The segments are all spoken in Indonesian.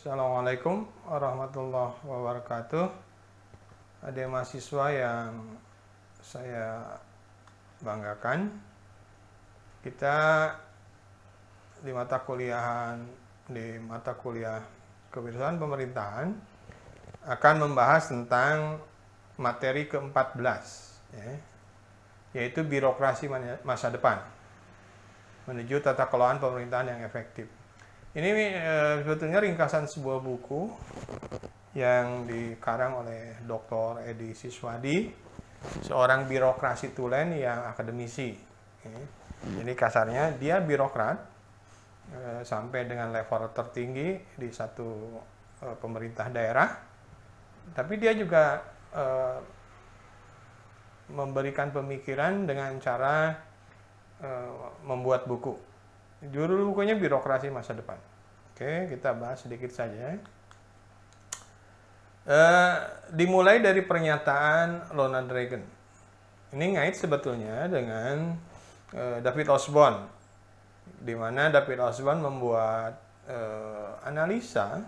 Assalamualaikum warahmatullahi wabarakatuh. Ada mahasiswa yang saya banggakan. Kita di mata kuliah Kewirausahaan Pemerintahan akan membahas tentang materi ke-14, yaitu birokrasi masa depan menuju tata kelolaan pemerintahan yang efektif. Ini sebetulnya ringkasan sebuah buku yang dikarang oleh Dr. Edi Siswadi, seorang birokrasi tulen yang akademisi. Jadi kasarnya dia birokrat sampai dengan level tertinggi di satu pemerintah daerah, tapi dia juga memberikan pemikiran dengan cara membuat buku. Judul bukunya Birokrasi Masa Depan. Oke, kita bahas sedikit saja. Dimulai dari pernyataan Ronald Reagan. Ini ngait sebetulnya dengan David Osborne, di mana David Osborne membuat analisa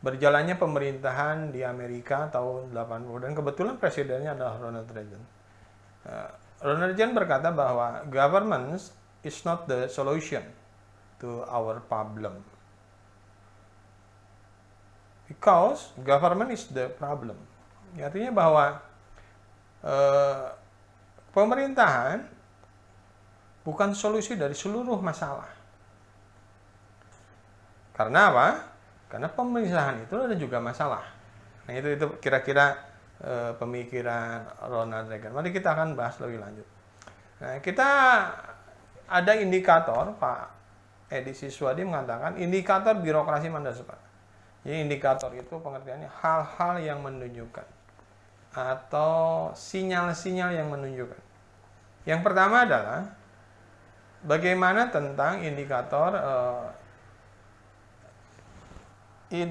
berjalannya pemerintahan di Amerika tahun 80, dan kebetulan presidennya adalah Ronald Reagan. Ronald Reagan berkata bahwa government is not the solution to our problem, because government is the problem. Artinya bahwa pemerintahan bukan solusi dari seluruh masalah. Karena apa? Karena pemerintahan itu ada juga masalah. Nah, itu kira-kira pemikiran Ronald Reagan. Mari kita akan bahas lebih lanjut. Nah, kita ada indikator, Pak Edi Siswadi mengatakan indikator birokrasi masa depan. Jadi indikator itu pengertiannya hal-hal yang menunjukkan atau sinyal-sinyal yang menunjukkan. Yang pertama adalah bagaimana tentang indikator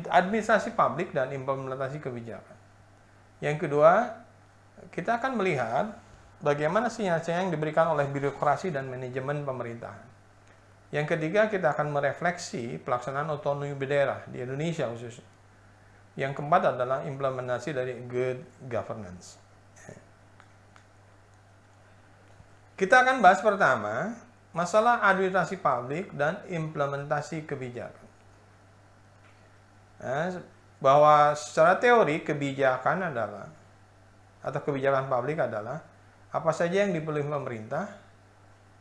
administrasi publik dan implementasi kebijakan. Yang kedua, kita akan melihat bagaimana sinyal-sinyal yang diberikan oleh birokrasi dan manajemen pemerintahan. Yang ketiga, kita akan merefleksi pelaksanaan otonomi daerah di Indonesia khususnya. Yang keempat adalah implementasi dari good governance. Kita akan bahas pertama masalah administrasi publik dan implementasi kebijakan. Bahwa secara teori kebijakan adalah, atau kebijakan publik adalah apa saja yang dipilih pemerintah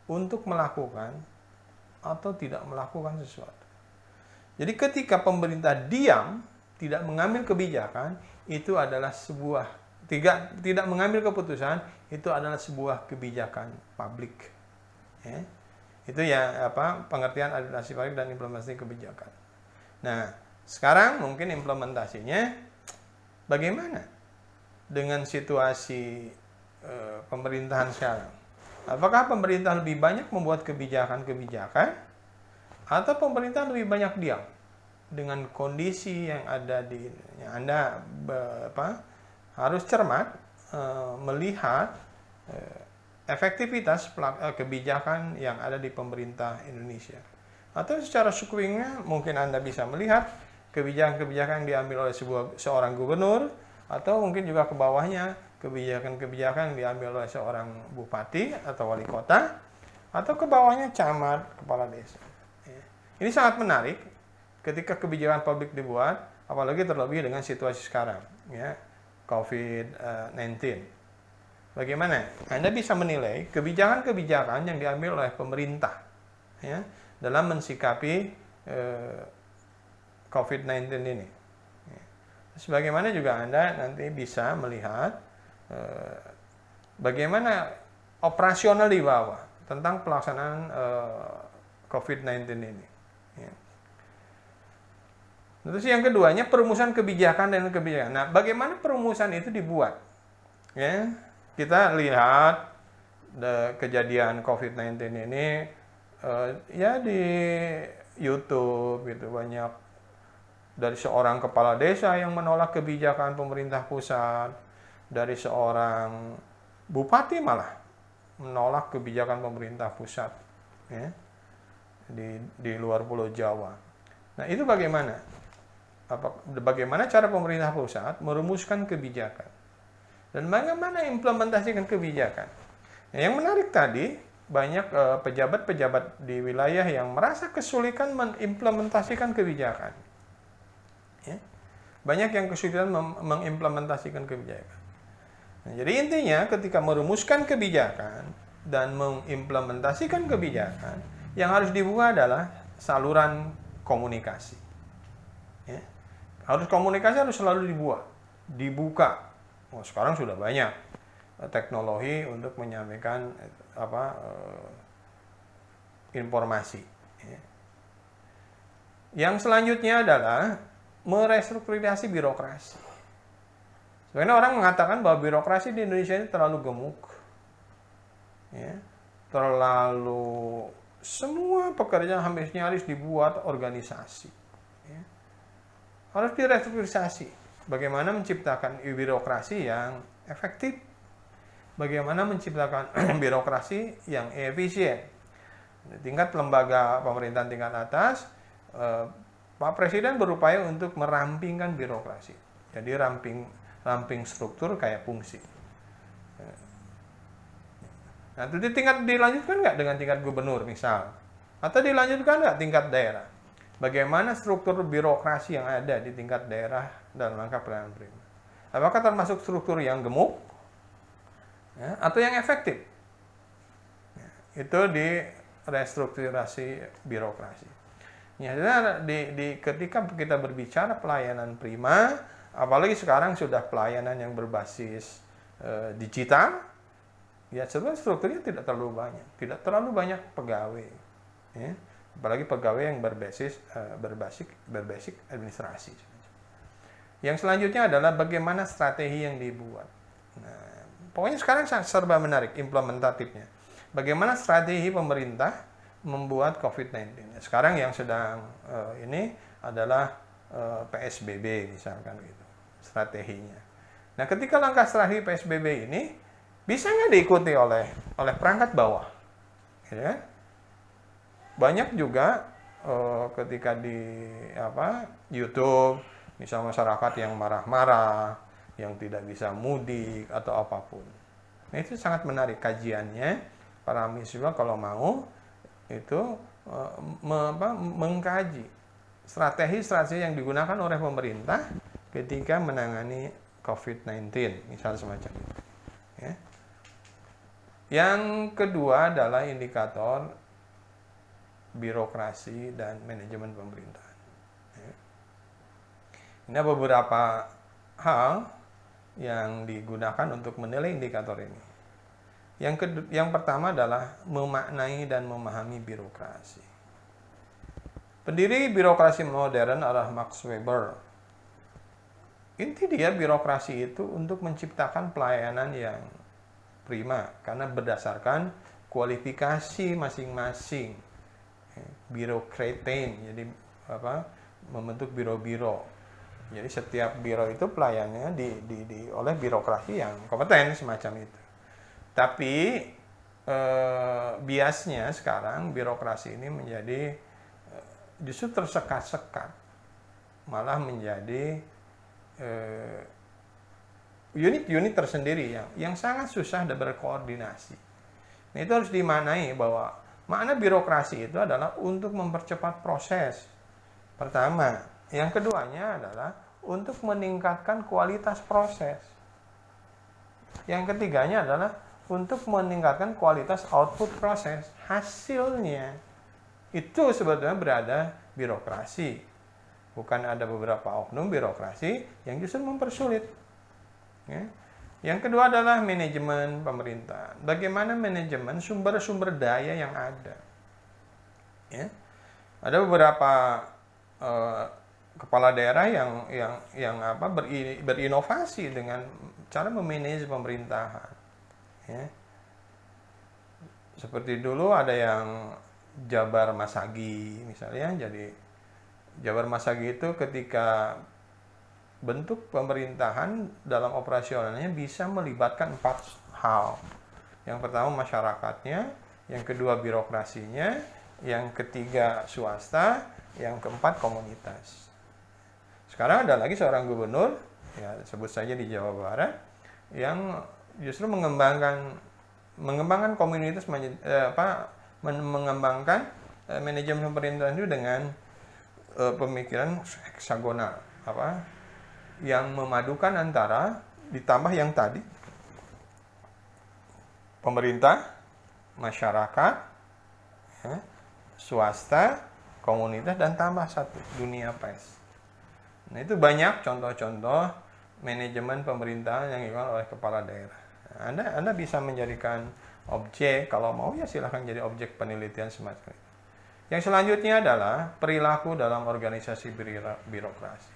untuk melakukan atau tidak melakukan sesuatu. Jadi ketika pemerintah diam, tidak mengambil kebijakan, itu adalah sebuah tidak mengambil keputusan, itu adalah sebuah kebijakan publik. Itu ya pengertian administrasi publik dan implementasi kebijakan. Nah, sekarang mungkin implementasinya bagaimana dengan situasi pemerintahan sekarang? Apakah pemerintah lebih banyak membuat kebijakan-kebijakan atau pemerintah lebih banyak diam dengan kondisi yang ada di Anda harus cermat melihat efektivitas kebijakan yang ada di pemerintah Indonesia. Atau secara sweepingnya mungkin Anda bisa melihat kebijakan-kebijakan yang diambil oleh seorang gubernur, atau mungkin juga ke bawahnya kebijakan-kebijakan yang diambil oleh seorang bupati atau wali kota, atau ke bawahnya camat, kepala desa. Ini sangat menarik ketika kebijakan publik dibuat, apalagi terlebih dengan situasi sekarang, COVID-19. Bagaimana? Anda bisa menilai kebijakan-kebijakan yang diambil oleh pemerintah dalam mensikapi COVID-19 ini. Sebagaimana juga Anda nanti bisa melihat bagaimana operasional di bawah tentang pelaksanaan COVID-19 ini. Terus yang keduanya perumusan kebijakan dan kebijakan. Nah, bagaimana perumusan itu dibuat? Kita lihat kejadian COVID-19 ini di YouTube gitu, banyak dari seorang kepala desa yang menolak kebijakan pemerintah pusat, dari seorang bupati malah menolak kebijakan pemerintah pusat di luar Pulau Jawa. Nah, itu bagaimana? bagaimana cara pemerintah pusat merumuskan kebijakan dan bagaimana implementasikan kebijakan. Nah, yang menarik tadi, banyak pejabat-pejabat di wilayah yang merasa kesulitan mengimplementasikan kebijakan. Ya. Banyak yang kesulitan mengimplementasikan kebijakan. Nah, jadi intinya ketika merumuskan kebijakan dan mengimplementasikan kebijakan, yang harus dibuka adalah saluran komunikasi. Ya. Komunikasi harus selalu dibuka. Sekarang sudah banyak teknologi untuk menyampaikan informasi. Ya. Yang selanjutnya adalah merestrukturisasi birokrasi. Sebenarnya orang mengatakan bahwa birokrasi di Indonesia ini terlalu gemuk, ya, terlalu semua pekerjaan hampir nyaris dibuat organisasi. Ya. Harus direstrukturisasi. Bagaimana menciptakan birokrasi yang efektif? Bagaimana menciptakan birokrasi yang efisien? Tingkat lembaga pemerintahan tingkat atas, Pak Presiden berupaya untuk merampingkan birokrasi. Jadi ramping struktur kayak fungsi. Nah, itu dilanjutkan nggak dengan tingkat gubernur misal? Atau dilanjutkan nggak tingkat daerah? Bagaimana struktur birokrasi yang ada di tingkat daerah dalam rangka pelayanan prima? Apakah termasuk struktur yang gemuk? Ya, atau yang efektif? Ya, itu di restrukturasi birokrasi. Ya, ketika kita berbicara pelayanan prima, apalagi sekarang sudah pelayanan yang berbasis digital, ya sebenarnya strukturnya tidak terlalu banyak pegawai, ya. Apalagi pegawai yang berbasis administrasi. Yang selanjutnya adalah bagaimana strategi yang dibuat. Nah, pokoknya sekarang serba menarik implementatifnya. Bagaimana strategi pemerintah membuat COVID-19. Sekarang yang sedang ini adalah PSBB misalkan gitu, strateginya. Nah, ketika langkah strategi PSBB ini bisa nggak diikuti oleh perangkat bawah? Ya. Banyak juga ketika di YouTube, misal masyarakat yang marah-marah, yang tidak bisa mudik atau apapun. Nah, itu sangat menarik kajiannya. Para mahasiswa kalau mau itu mengkaji strategi yang digunakan oleh pemerintah ketika menangani COVID-19, misal semacam itu. Ya. Yang kedua adalah indikator birokrasi dan manajemen pemerintahan. Ya. Ini beberapa hal yang digunakan untuk menilai indikator ini. Yang pertama adalah memaknai dan memahami birokrasi. Pendiri birokrasi modern adalah Max Weber. Inti dia birokrasi itu untuk menciptakan pelayanan yang prima karena berdasarkan kualifikasi masing-masing. Birokratain, jadi membentuk biro-biro. Jadi setiap biro itu pelayanannya oleh birokrasi yang kompeten semacam itu. Tapi biasnya sekarang birokrasi ini menjadi justru tersekat-sekat, malah menjadi unit-unit tersendiri yang sangat susah berkoordinasi. Nah, itu harus dimaknai bahwa makna birokrasi itu adalah untuk mempercepat proses. Pertama, yang keduanya adalah untuk meningkatkan kualitas proses. Yang ketiganya adalah untuk meningkatkan kualitas output proses. Hasilnya itu sebetulnya berada birokrasi. Bukan ada beberapa oknum birokrasi yang justru mempersulit. Ya. Yang kedua adalah manajemen pemerintahan. Bagaimana manajemen sumber-sumber daya yang ada. Ya. Ada beberapa kepala daerah yang berinovasi dengan cara memanage pemerintahan. Ya. Seperti dulu ada yang Jabar Masagi misalnya. Jadi Jabar Masagi itu ketika bentuk pemerintahan dalam operasionalnya bisa melibatkan 4 hal. Yang pertama masyarakatnya, yang kedua birokrasinya, yang ketiga swasta, yang keempat komunitas. Sekarang ada lagi seorang gubernur, ya sebut saja di Jawa Barat, yang justru mengembangkan komunitas, mengembangkan manajemen pemerintahan itu dengan pemikiran heksagonal, yang memadukan antara, ditambah yang tadi, pemerintah, masyarakat, ya, swasta, komunitas, dan tambah satu, dunia pers. Nah, itu banyak contoh-contoh manajemen pemerintahan yang dilakukan oleh kepala daerah. Nah, Anda bisa menjadikan objek, kalau mau ya silahkan jadi objek penelitian semacam itu. Yang selanjutnya adalah perilaku dalam organisasi birokrasi.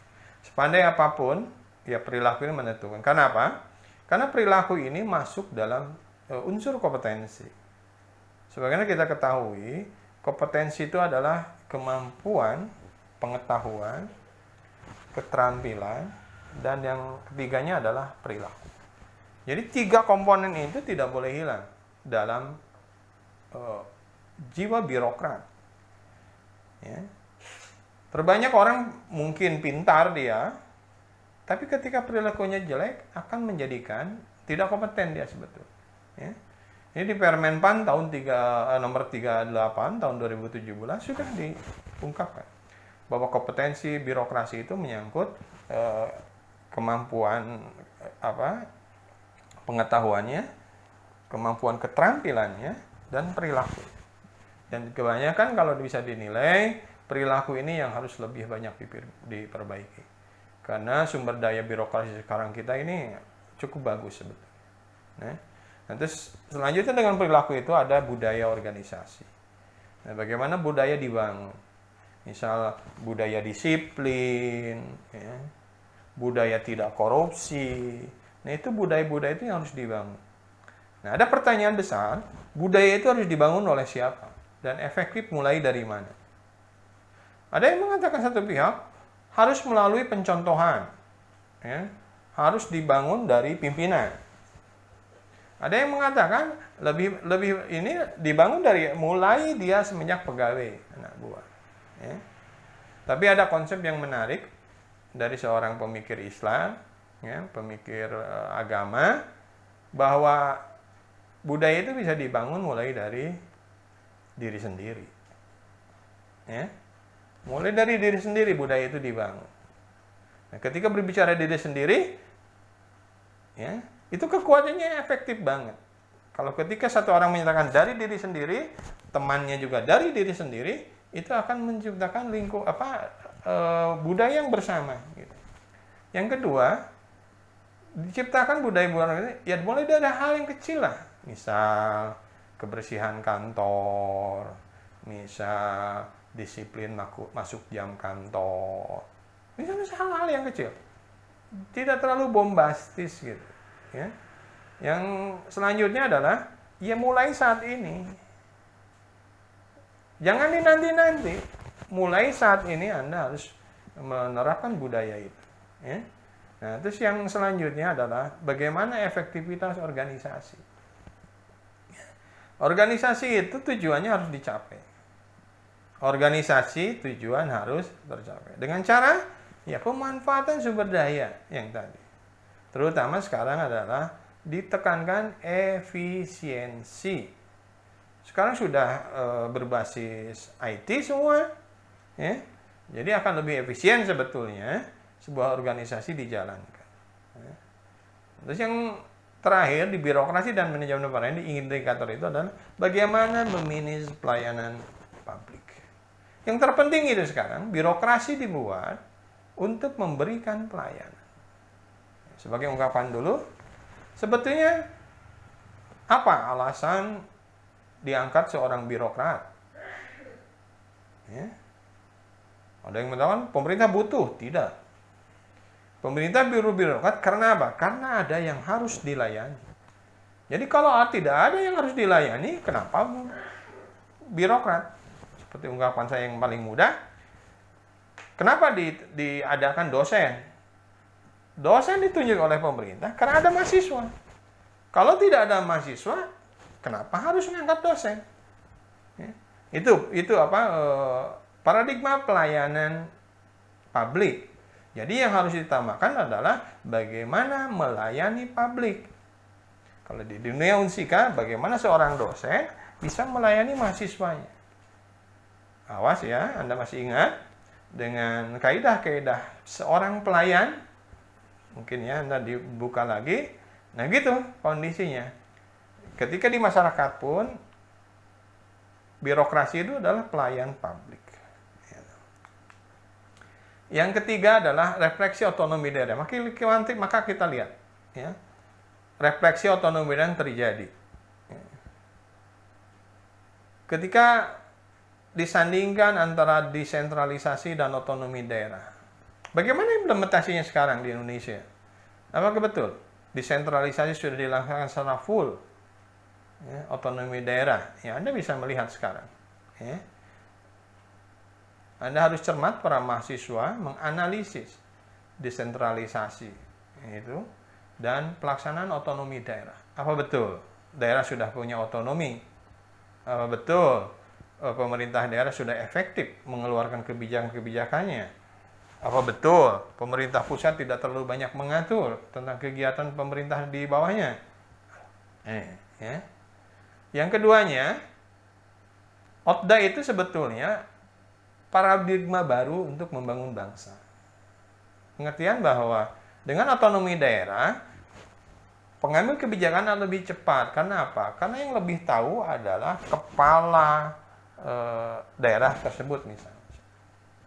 Sepandai apapun, ya perilaku ini menentukan. Kenapa? Karena perilaku ini masuk dalam unsur kompetensi. Sebagaimana kita ketahui, kompetensi itu adalah kemampuan, pengetahuan, keterampilan, dan yang ketiganya adalah perilaku. Jadi 3 komponen itu tidak boleh hilang dalam jiwa birokrat. Ya. Terbanyak orang mungkin pintar dia, tapi ketika perilakunya jelek akan menjadikan tidak kompeten dia sebetulnya. Ya. Ini di Permenpan nomor 38 tahun 2017 sudah diungkapkan bahwa kompetensi birokrasi itu menyangkut kemampuan pengetahuannya, kemampuan keterampilannya, dan perilaku. Dan kebanyakan kalau bisa dinilai, perilaku ini yang harus lebih banyak diperbaiki. Karena sumber daya birokrasi sekarang kita ini cukup bagus sebetulnya. Nah, terus selanjutnya dengan perilaku itu ada budaya organisasi. Nah, bagaimana budaya dibangun? Misal budaya disiplin, ya, budaya tidak korupsi. Nah, itu budaya-budaya itu yang harus dibangun. Nah, ada pertanyaan besar, budaya itu harus dibangun oleh siapa? Dan efektif mulai dari mana? Ada yang mengatakan satu pihak harus melalui pencontohan, ya, harus dibangun dari pimpinan. Ada yang mengatakan lebih ini dibangun dari mulai dia semenjak pegawai anak buah. Ya. Tapi ada konsep yang menarik dari seorang pemikir Islam, ya, pemikir agama, bahwa budaya itu bisa dibangun mulai dari diri sendiri. Ya. Mulai dari diri sendiri budaya itu dibangun. Nah, ketika berbicara diri sendiri, ya, itu kekuatannya efektif banget. Kalau ketika satu orang menyatakan dari diri sendiri, temannya juga dari diri sendiri, itu akan menciptakan budaya yang bersama. Gitu. Yang kedua, diciptakan budaya ini, ya mulai dari hal yang kecil lah. Misal kebersihan kantor, misal disiplin masuk jam kantor. Misal hal-hal yang kecil. Tidak terlalu bombastis gitu. Ya. Yang selanjutnya adalah ya mulai saat ini. Jangan dinanti-nanti. Mulai saat ini Anda harus menerapkan budaya itu. Ya. Nah, terus yang selanjutnya adalah bagaimana efektivitas organisasi. Organisasi itu tujuannya harus dicapai. Organisasi tujuan harus tercapai. Dengan cara ya pemanfaatan sumber daya yang tadi. Terutama sekarang adalah ditekankan efisiensi. Sekarang sudah berbasis IT semua, ya. Jadi akan lebih efisien sebetulnya sebuah organisasi dijalankan. Ya. Terus yang terakhir di birokrasi dan manajemen pemerintahan di indikator itu adalah bagaimana memanage pelayanan publik. Yang terpenting itu sekarang birokrasi dibuat untuk memberikan pelayanan. Sebagai ungkapan dulu, sebetulnya apa alasan diangkat seorang birokrat? Ya. Ada yang mengatakan pemerintah butuh, tidak. Pemerintah birokrat karena apa? Karena ada yang harus dilayani. Jadi kalau tidak ada yang harus dilayani, kenapa birokrat? Seperti ungkapan saya yang paling mudah, kenapa diadakan dosen? Dosen ditunjuk oleh pemerintah karena ada mahasiswa. Kalau tidak ada mahasiswa, kenapa harus mengangkat dosen? Ya. Itu paradigma pelayanan publik. Jadi yang harus ditambahkan adalah bagaimana melayani publik. Kalau di dunia Unsika, bagaimana seorang dosen bisa melayani mahasiswanya. Awas ya, Anda masih ingat dengan kaidah-kaidah seorang pelayan. Mungkin ya Anda dibuka lagi. Nah gitu kondisinya. Ketika di masyarakat pun, birokrasi itu adalah pelayan publik. Yang ketiga adalah refleksi otonomi daerah. Maka kita lihat, ya, refleksi otonomi daerah terjadi. Ketika disandingkan antara desentralisasi dan otonomi daerah, bagaimana implementasinya sekarang di Indonesia? Apakah betul desentralisasi sudah dilaksanakan secara full? Ya, otonomi daerah, ya Anda bisa melihat sekarang. Ya. Anda harus cermat para mahasiswa menganalisis desentralisasi itu dan pelaksanaan otonomi daerah. Apa betul daerah sudah punya otonomi? Apa betul pemerintah daerah sudah efektif mengeluarkan kebijakan-kebijakannya? Apa betul pemerintah pusat tidak terlalu banyak mengatur tentang kegiatan pemerintah di bawahnya? Ya. Yang keduanya, Otda itu sebetulnya paradigma baru untuk membangun bangsa. Pengertian bahwa dengan otonomi daerah, pengambil kebijakan akan lebih cepat. Karena apa? Karena yang lebih tahu adalah kepala daerah tersebut misalnya.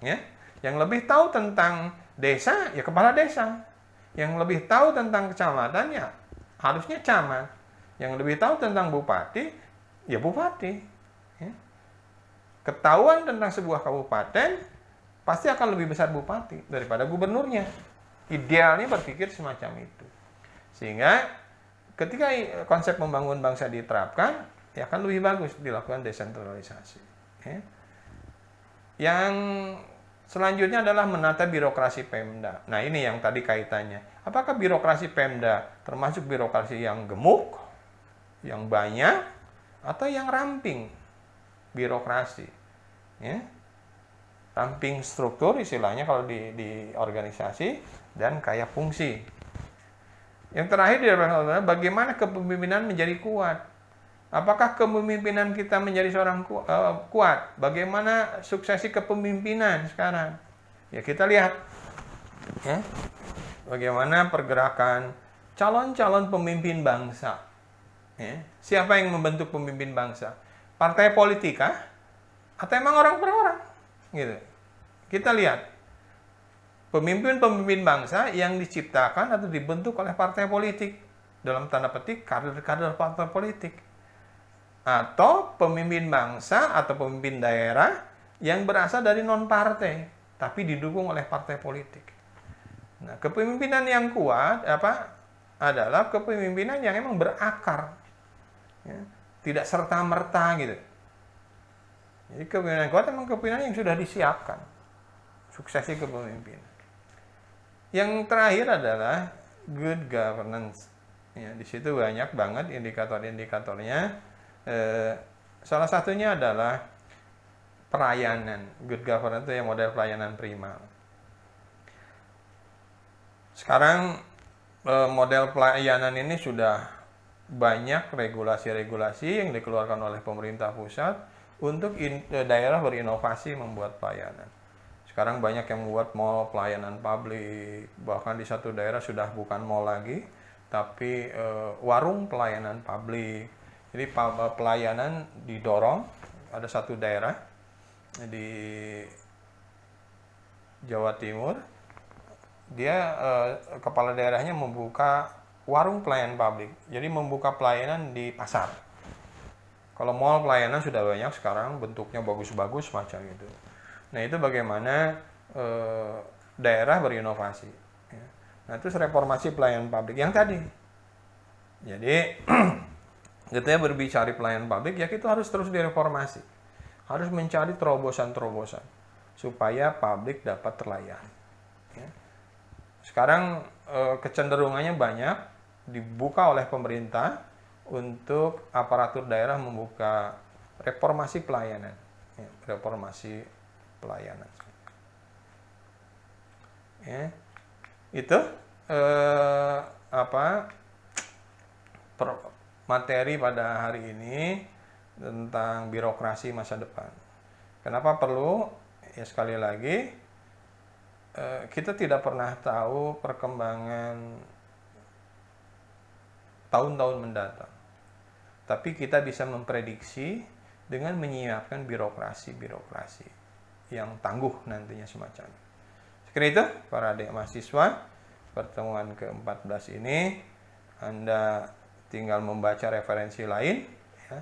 Ya? Yang lebih tahu tentang desa, ya kepala desa. Yang lebih tahu tentang kecamatan, ya harusnya camat. Yang lebih tahu tentang bupati, ya bupati. Ya? Ketahuan tentang sebuah kabupaten pasti akan lebih besar bupati daripada gubernurnya. Idealnya berpikir semacam itu. Sehingga ketika konsep membangun bangsa diterapkan, ya akan lebih bagus dilakukan desentralisasi. Ya. Yang selanjutnya adalah menata birokrasi Pemda. Nah ini yang tadi kaitannya. Apakah birokrasi Pemda termasuk birokrasi yang gemuk, yang banyak, atau yang ramping? Birokrasi, ya, ramping struktur istilahnya kalau di organisasi dan kaya fungsi. Yang terakhir adalah bagaimana kepemimpinan menjadi kuat. Apakah kepemimpinan kita menjadi seorang kuat? Bagaimana suksesi kepemimpinan sekarang? Ya kita lihat, ya, bagaimana pergerakan calon-calon pemimpin bangsa. Ya, siapa yang membentuk pemimpin bangsa? Partai politik kah? Atau emang orang per orang? Gitu. Kita lihat pemimpin-pemimpin bangsa yang diciptakan atau dibentuk oleh partai politik, dalam tanda petik kader-kader partai politik, atau pemimpin bangsa atau pemimpin daerah yang berasal dari non-partai tapi didukung oleh partai politik. Nah, kepemimpinan yang kuat adalah kepemimpinan yang emang berakar, ya, tidak serta-merta gitu. Jadi kepemimpinan kuat memang kepemimpinan yang sudah disiapkan. Suksesi kepemimpinan. Yang terakhir adalah good governance. Ya, di situ banyak banget indikator-indikatornya. Salah satunya adalah pelayanan. Good governance itu yang model pelayanan prima. Sekarang model pelayanan ini sudah banyak regulasi-regulasi yang dikeluarkan oleh pemerintah pusat untuk daerah berinovasi membuat pelayanan. Sekarang banyak yang membuat mall pelayanan publik, bahkan di satu daerah sudah bukan mall lagi, tapi warung pelayanan publik. Jadi pelayanan didorong. Ada satu daerah di Jawa Timur, dia kepala daerahnya membuka warung pelayanan publik. Jadi membuka pelayanan di pasar. Kalau mall pelayanan sudah banyak sekarang, bentuknya bagus-bagus macam itu. Nah itu bagaimana daerah berinovasi. Ya. Nah itu reformasi pelayanan publik yang tadi. Jadi ketika berbicara pelayanan publik, ya kita harus terus direformasi. Harus mencari terobosan-terobosan supaya publik dapat terlayani. Ya. Sekarang kecenderungannya banyak dibuka oleh pemerintah untuk aparatur daerah membuka reformasi pelayanan. Ya, reformasi pelayanan. Ya. Itu materi pada hari ini tentang birokrasi masa depan. Kenapa perlu? Ya sekali lagi, kita tidak pernah tahu perkembangan tahun-tahun mendatang. Tapi kita bisa memprediksi dengan menyiapkan birokrasi yang tangguh nantinya semacam. Sekira itu, para adik mahasiswa, pertemuan ke-14 ini Anda tinggal membaca referensi lain. Ya.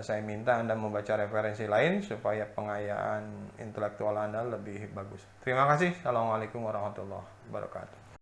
Saya minta Anda membaca referensi lain supaya pengayaan intelektual Anda lebih bagus. Terima kasih. Assalamualaikum warahmatullahi wabarakatuh.